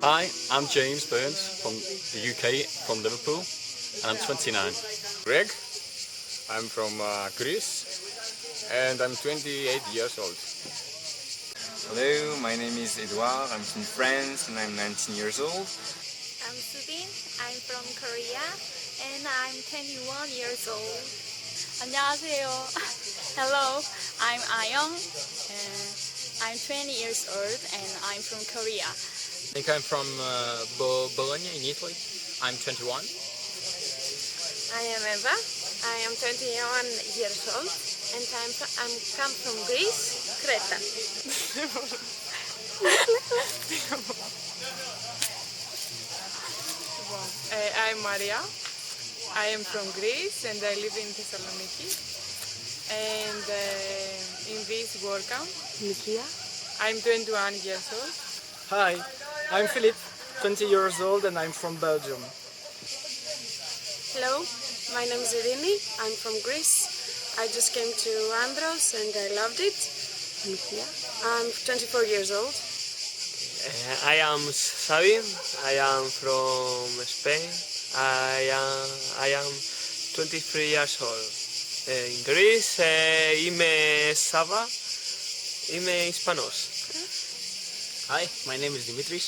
Hi, I'm James Burns from the UK, from Liverpool, and I'm 29. Greg, I'm from Greece and I'm 28 years old. Hello, my name is Edouard, I'm from France and I'm 19 years old. I'm Subin. I'm from Korea and I'm 21 years old. 안녕하세요. Hello, I'm Ayong. I'm 20 years old and I'm from Korea. I think I'm from Bologna in Italy. I'm 21. I am Eva. I am 21 years old and I'm come from Greece, Creta. I'm Maria. I am from Greece and I live in Thessaloniki. And in this workcamp, Nikia. I'm 21 years old. Hi, I'm Philippe, 20 years old and I'm from Belgium. Hello, my name is Irini. I'm from Greece. I just came to Andros and I loved it. Nikia. I'm 24 years old. I am Xavi. I am from Spain. I am 23 years old. In Greece είμαι Sava. Είμαι Ισπανός. Hi, my name is Dimitris.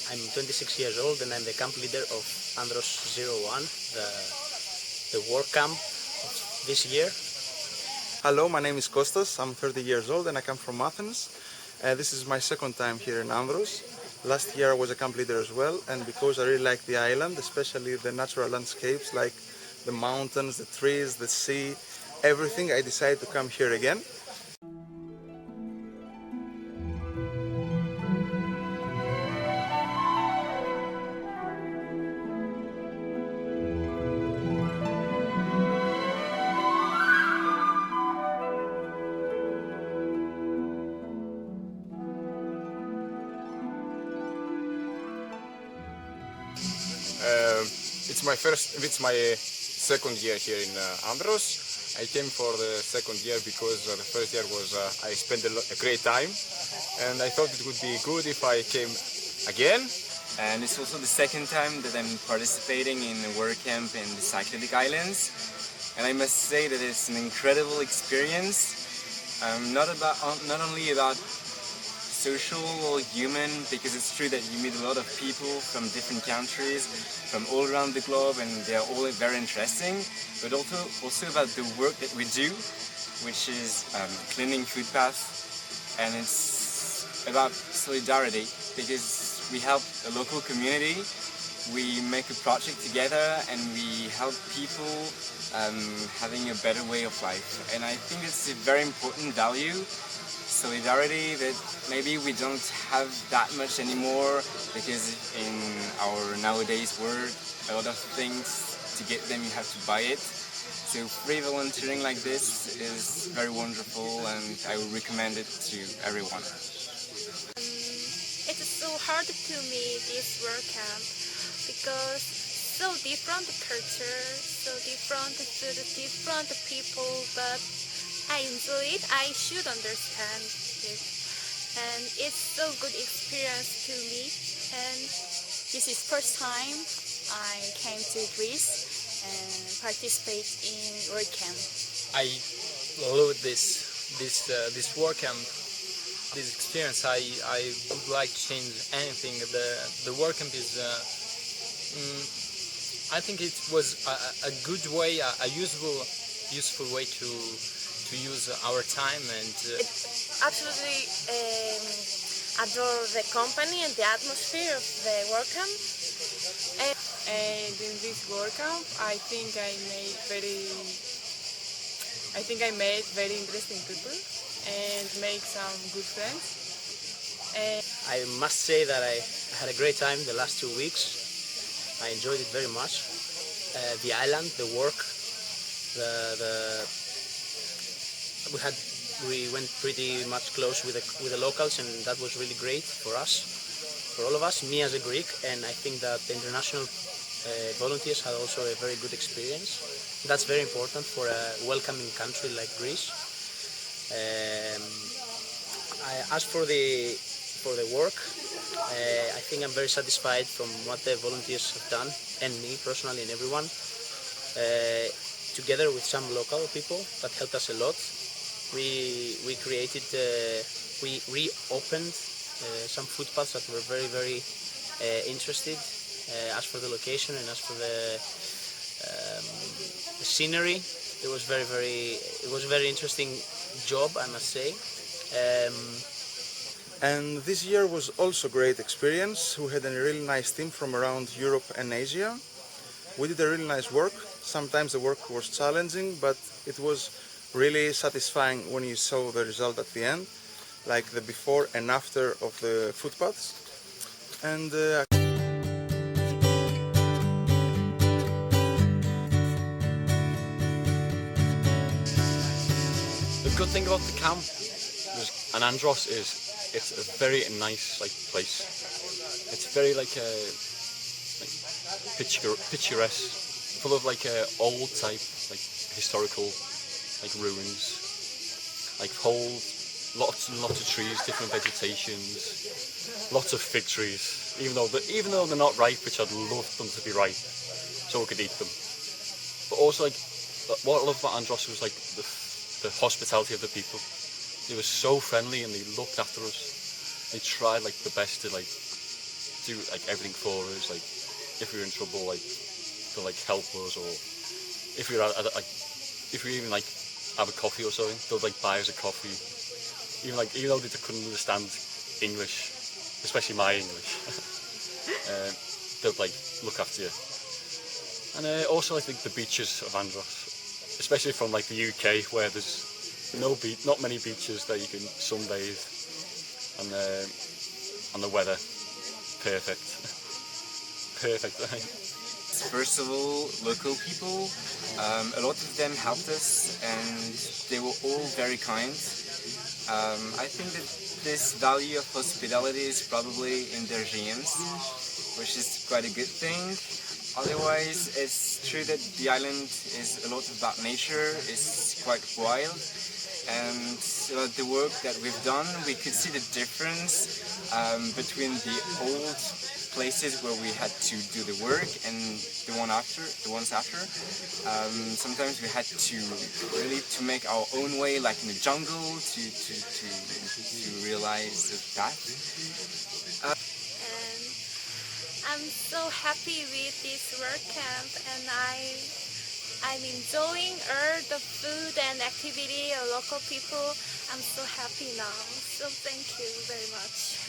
I'm 26 years old and I'm the camp leader of Andros 01, the work camp of this year. Hello, my name is Kostas. I'm 30 years old and I come from Athens. This is my second time here in Andros. Last year I was a camp leader as well, and because I really like the island, especially the natural landscapes like the mountains, the trees, the sea, everything, I decided to come here again. It's my second year here in Andros. I came for the second year because the first year was I spent a great time, and I thought it would be good if I came again. And it's also the second time that I'm participating in a work camp in the Cycladic Islands. And I must say that it's an incredible experience. Not only about social or human, because it's true that you meet a lot of people from different countries, from all around the globe, and they're all very interesting, but also about the work that we do, which is cleaning footpaths, and it's about solidarity, because we help a local community, we make a project together, and we help people having a better way of life. And I think it's a very important value, solidarity, that maybe we don't have that much anymore, because in our nowadays world, a lot of things, to get them you have to buy it. So free volunteering like this is very wonderful, and I would recommend it to everyone. It's so hard to me, this work camp, because so different culture, so different food, different people, but I enjoy it. I should understand it, and it's so good experience to me. And this is first time I came to Greece and participate in work camp. I love this work camp, this experience. I would like to change anything. The work camp is. I think it was a good way, a useful way to use our time, and Absolutely adore the company and the atmosphere of the work camp. And in this workcamp, I think I made very interesting people and make some good friends. I must say that I had a great time the last 2 weeks. I enjoyed it very much. The island, the work, we went pretty much close with the locals, and that was really great for us, for all of us, me as a Greek, and I think that the international volunteers had also a very good experience. That's very important for a welcoming country like Greece. As for the work, I think I'm very satisfied from what the volunteers have done, and me personally and everyone, together with some local people that helped us a lot. We reopened some footpaths that were very interested. As for the location and as for the scenery, it was a very interesting job, I must say. And this year was also a great experience. We had a really nice team from around Europe and Asia. We did a really nice work. Sometimes the work was challenging, but it was really satisfying when you saw the result at the end, like the before and after of the footpaths. And The good thing about the camp and Andros is it's a very nice place. It's very picturesque, full of old type historical ruins, lots and lots of trees, different vegetations, lots of fig trees. Even though they're not ripe, which I'd love them to be ripe, so we could eat them. But also what I love about Andros was the hospitality of the people. They were so friendly and they looked after us. They tried the best to do everything for us. If we were in trouble, to help us, or if we were if we even have a coffee or something, they'll buy us a coffee. Even though they couldn't understand English, especially my English, they'll look after you. And also the beaches of Andros, especially from the UK, where there's not many beaches that you can sunbathe, and the weather, perfect. First of all, local people, a lot of them helped us and they were all very kind. I think that this value of hospitality is probably in their genes, which is quite a good thing. Otherwise, it's true that the island is a lot about nature, it's quite wild. And the work that we've done, we could see the difference between the old places where we had to do the work and the ones after. Sometimes we had to really make our own way, like in the jungle, to realize the path. And I'm so happy with this work camp, and I'm enjoying all the food and activity of local people. I'm so happy now. So thank you very much.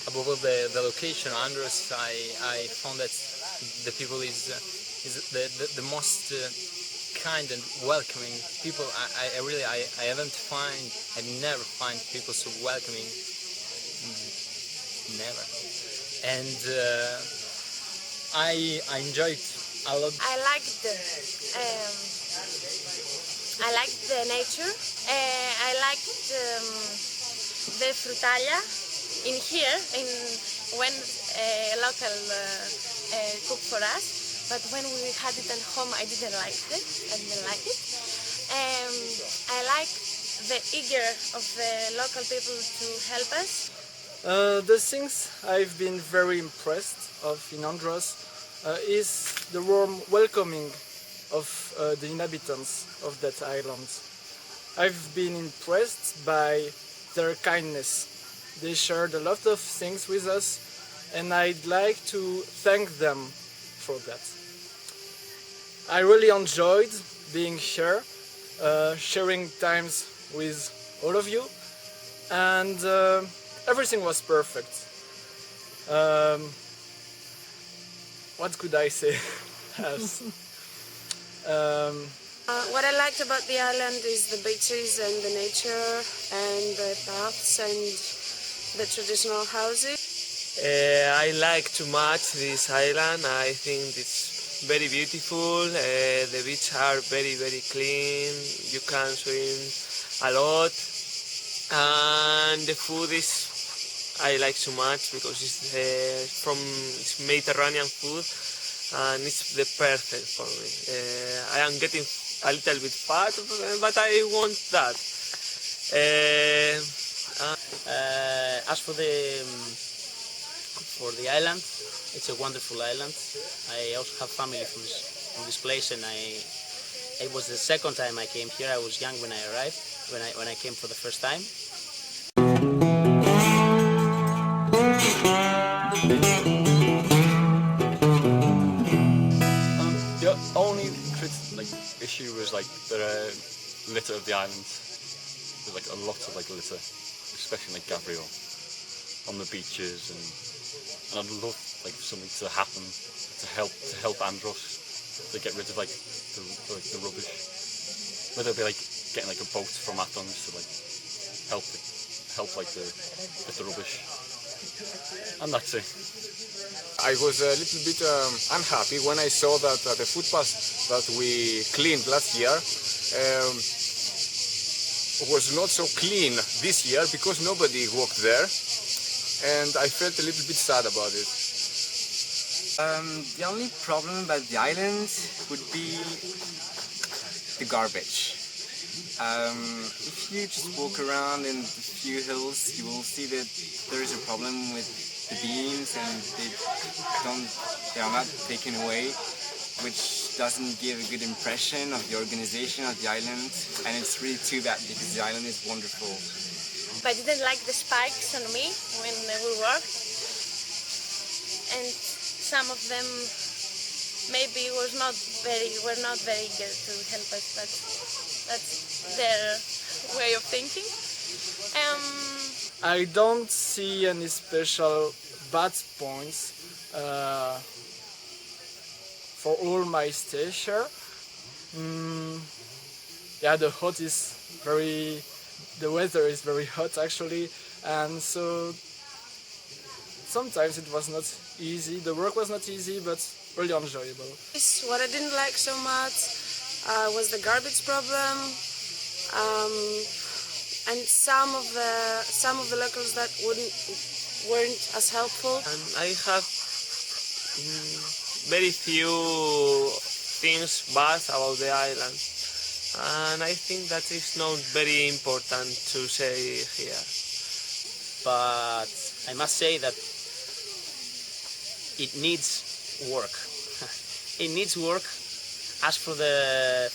Above all the location, Andros, I found that the people is the most kind and welcoming people. I never find people so welcoming. Never. And I enjoyed a lot. I like the nature. I like the frutalia in here. When a local cook for us, but when we had it at home, I didn't like it. I like the eager of the local people to help us. The things I've been very impressed of in Andros is the warm welcoming of the inhabitants of that island. I've been impressed by their kindness. They shared a lot of things with us, and I'd like to thank them for that. I really enjoyed being here, sharing times with all of you, and everything was perfect. What could I say else? What I liked about the island is the beaches and the nature and the paths and the traditional houses. I like too much this island. I think it's very beautiful. The beaches are very clean. You can swim a lot, and the food is I like so much because it's Mediterranean food, and it's the perfect for me. I am getting a little bit fat, but I want that. As for the for the island. It's a wonderful island. I also have family from this place, and it was the second time I came here. I was young when I arrived, when I came for the first time. The only issue was the litter of the island. There's a lot of litter, especially Gabriel, on the beaches, and I'd love something to happen to help Andros to get rid of the rubbish. Whether it be getting a boat from Athens to help the rubbish, and that's it. I was a little bit unhappy when I saw that the footpath that we cleaned last year was not so clean this year because nobody walked there, and I felt a little bit sad about it. The only problem about the island would be the garbage. If you just walk around in a few hills, you will see that there is a problem with the beams, and they are not taken away, which doesn't give a good impression of the organization of the island, and it's really too bad because the island is wonderful. I didn't like the spikes on me when we worked, and some of them maybe were not very eager to help us, but that's their way of thinking. I don't see any special bad points for all my stay here. Yeah, the weather is very hot actually, and so sometimes it was not easy. The work was not easy, but really enjoyable. What I didn't like so much was the garbage problem, and some of the locals that weren't as helpful. And I have very few things bad about the island, and I think that is not very important to say here. But I must say that it needs work. It needs work. As for the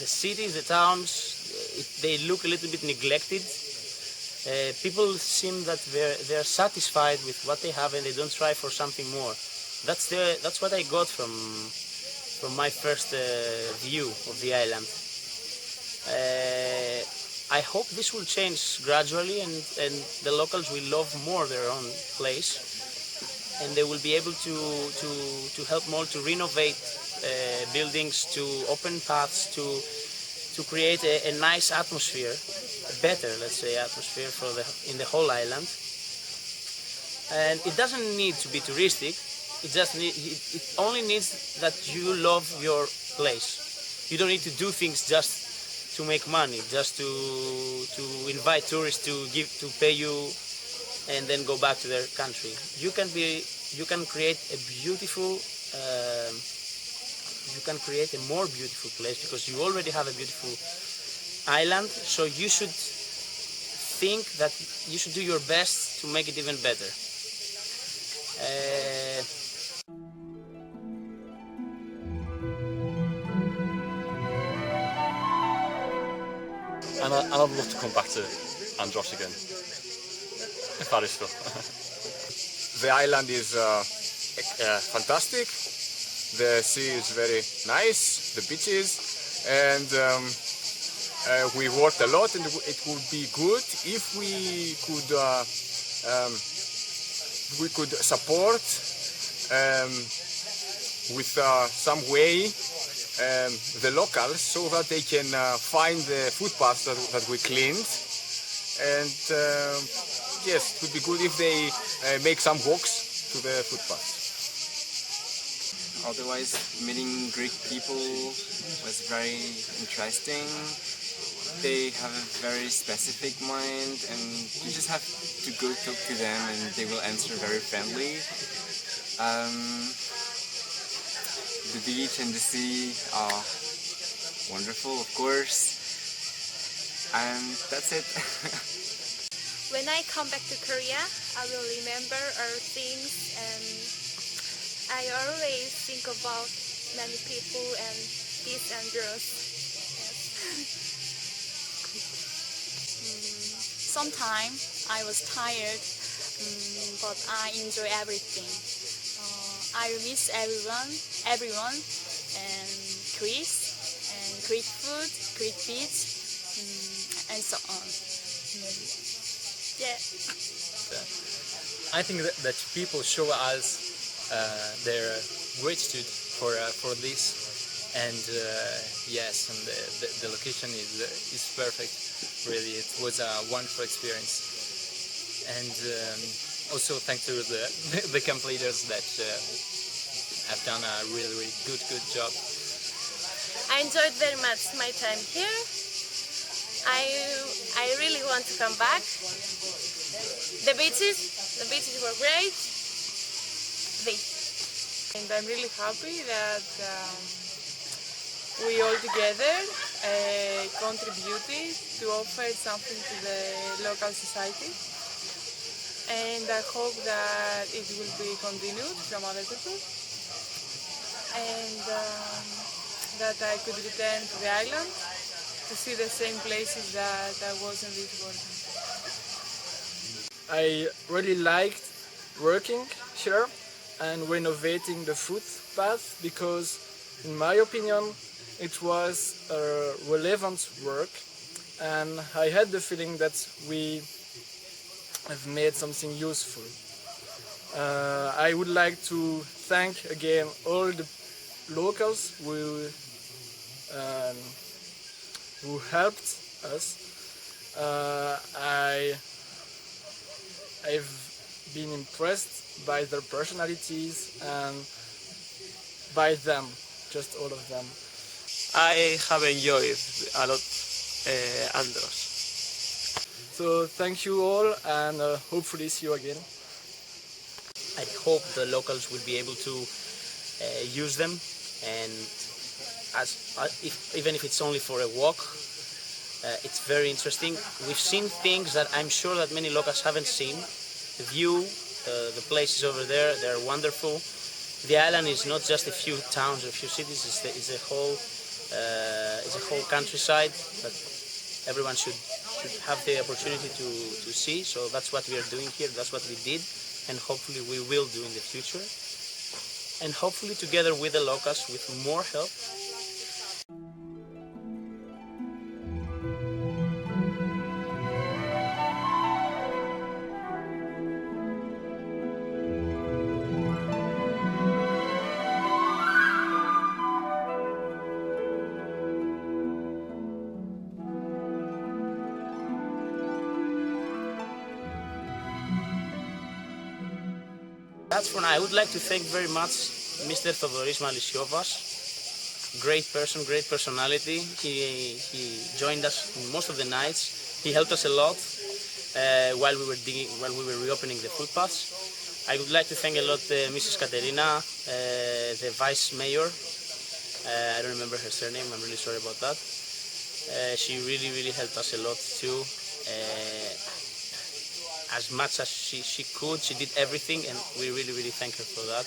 cities, the towns, they look a little bit neglected. People seem that they're satisfied with what they have and they don't try for something more. That's what I got from my first view of the island. I hope this will change gradually, and the locals will love more their own place, and they will be able to help more to renovate buildings, to open paths, to create a nice atmosphere, a better, let's say, atmosphere in the whole island. And it doesn't need to be touristic. It only needs that you love your place. You don't need to do things just to make money, just to invite tourists to pay you and then go back to their country. You can create a beautiful, you can create a more beautiful place because you already have a beautiful island. So you should think that you should do your best to make it even better. And I'd love to come back to Andros again, if that is so. The island is fantastic. The sea is very nice, the beaches, and we worked a lot, and it would be good if we could support with some way the locals so that they can find the footpaths that we cleaned, and yes, it would be good if they make some walks to the footpaths. Otherwise, meeting Greek people was very interesting. They have a very specific mind, and you just have to go talk to them and they will answer very friendly. The beach and the sea are wonderful, of course, and that's it. when I come back to Korea, I will remember our things, and I always think about many people and this Andros. Sometimes I was tired, but I enjoy everything. I miss everyone, and Greece, and great food, great beach, and so on. Yeah. I think that people show us their gratitude for this, and yes, and the location is perfect. Really, it was a wonderful experience, and also thanks to the camp leaders that have done a really good job. I enjoyed very much my time here. I really want to come back. The beaches were great. And I'm really happy that we all together contributed to offer something to the local society. And I hope that it will be continued from other people. And that I could return to the island to see the same places that I was in this workcamp. I really liked working here and renovating the footpath because, in my opinion, it was a relevant work, and I had the feeling that we have made something useful. I would like to thank again all the locals who helped us. I've been impressed by their personalities and by them, just all of them. I have enjoyed a lot Andros. So thank you all, and hopefully see you again. I hope the locals will be able to use them, and even if it's only for a walk, it's very interesting. We've seen things that I'm sure that many locals haven't seen. The view, the places over there, they're wonderful. The island is not just a few towns or a few cities, it's a whole countryside that everyone should have the opportunity to see. So that's what we are doing here, that's what we did, and hopefully we will do in the future. And hopefully together with the locals, with more help. That's for now. I would like to thank very much Mr. Thodoris Malissiovas. Great person, great personality. He joined us in most of the nights. He helped us a lot while we were reopening the footpaths. I would like to thank a lot Mrs. Katerina, the vice mayor. I don't remember her surname. I'm really sorry about that. She really helped us a lot too. As much as she could, she did everything, and we really thank her for that.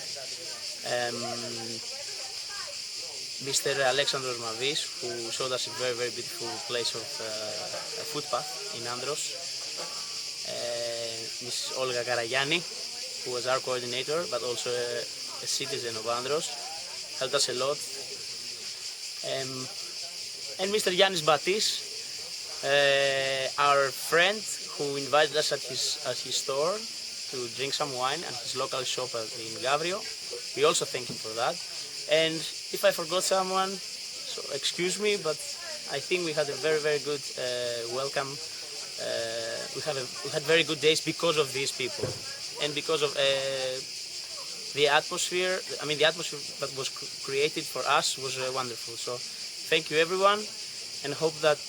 Mr. Alexandros Mavis, who showed us a very beautiful place of a footpath in Andros. Mrs. Olga Karagianni, who was our coordinator, but also a citizen of Andros, helped us a lot. And Mr. Yannis Batis, our friend, who invited us at his store to drink some wine at his local shop in Gavrio. We also thank him for that. And if I forgot someone, so excuse me, but I think we had a very good welcome. We had very good days because of these people and because of the atmosphere. I mean, the atmosphere that was created for us was wonderful. So thank you everyone, and hope that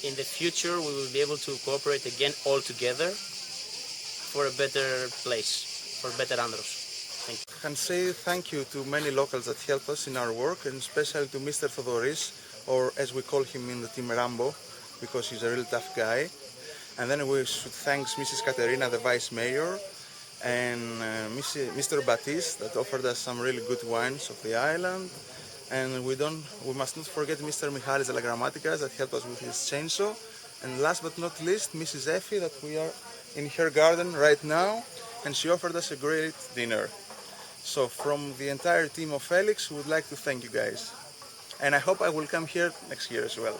in the future we will be able to cooperate again all together for a better place, for better Andros. Thank you. I can say thank you to many locals that helped us in our work, and especially to Mr. Thodoris, or as we call him in the team, Rambo, because he's a really tough guy. And then we should thank Mrs. Katerina, the Vice Mayor, and Mr. Batiste that offered us some really good wines of the island. And we must not forget Mr. Michalis Alagrammatikas that helped us with his chainsaw. And last but not least, Mrs. Effie that we are in her garden right now, and she offered us a great dinner. So from the entire team of Felix, we would like to thank you guys. And I hope I will come here next year as well.